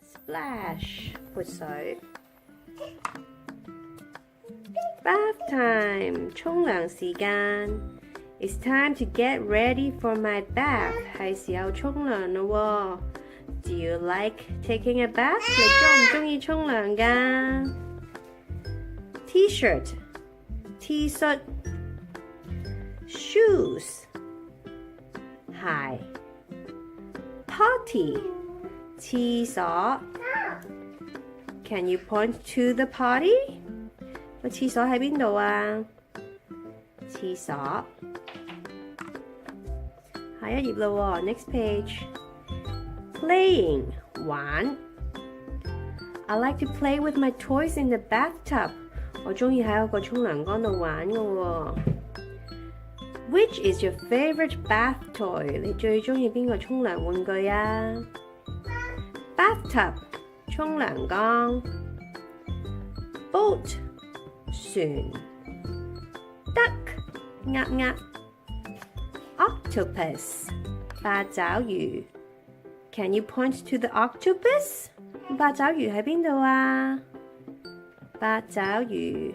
Splash 潑水 Bath time 沖涼時間 It's time to get ready for my bath 係時候沖涼咯喎 Do you like taking a bath? 你鍾唔鍾意沖涼㗎 T-shirt T 恤 Shoes 鞋 Potty 廁所 Can you point to the potty? 個廁所喺邊度啊？廁所下一頁咯喎 Next page Playing 玩 I like to play with my toys in the bathtub 我鍾意喺我個沖涼缸度玩㗎喎 Which is your favorite bath toy? 你最鍾意邊個沖涼玩具啊？ Bathtub 沖涼缸 Boat 船 Duck 鴨鴨 Octopus 八爪魚 Can you point to the octopus? 八爪魚喺邊度啊？八爪魚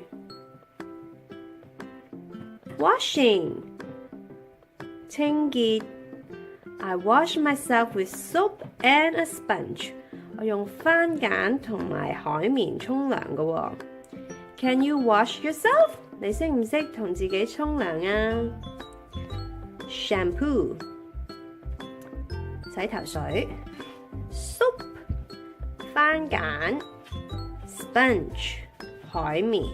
Washing 清潔 I wash myself with soap and a sponge 我用番梘同埋海綿沖涼㗎喎 Can you wash yourself? 你識唔識同自己沖涼啊 Shampoo 洗頭水 Soap 番梘 Sponge 海綿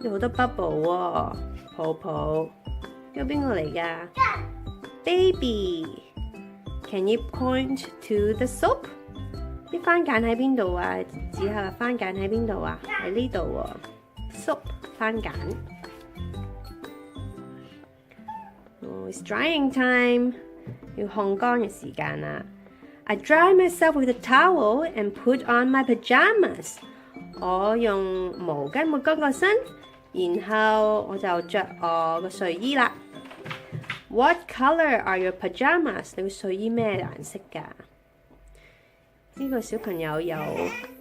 有好多 bubble 喎泡泡有邊個嚟㗎 Baby Can you point to the soap? 啲番梘喺邊度啊？指下番梘喺邊度啊？喺呢度喎 Soap 番梘It's drying time 要烘乾嘅時間啦 I dry myself with a towel and put on my pajamas 我用毛巾抹乾個身然後我就着我個睡衣啦 What color are your pajamas? 你個睡衣咩顏色㗎？呢個小朋友有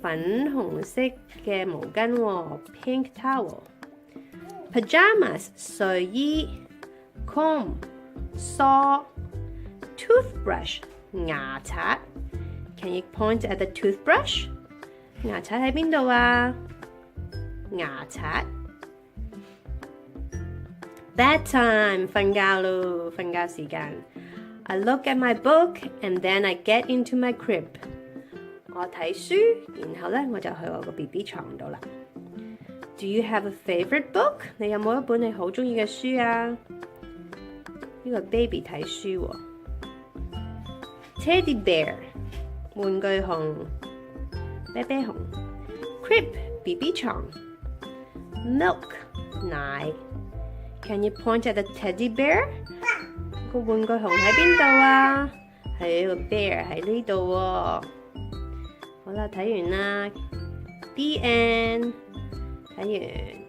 粉紅色嘅毛巾喎 Pink towel Pajamas 睡衣 Comb 梳 Toothbrush 牙刷 Can you point at the toothbrush? 牙刷喺邊度啊？牙刷Bedtime 瞓覺咯，瞓覺時間。I look at my book and then I get into my crib。我睇書，然後咧我就去我個 BB 床度啦。Do you have a favorite book？ 你有冇一本你好鍾意嘅書啊？呢個 baby 睇書喎。Teddy bear 玩具熊，啤啤熊。Crib BB 床。Milk 奶。Can you point at the teddy bear? 個玩具熊喺邊度啊？係個 bear 喺呢度喎。好啦，睇完啦。The end。睇完。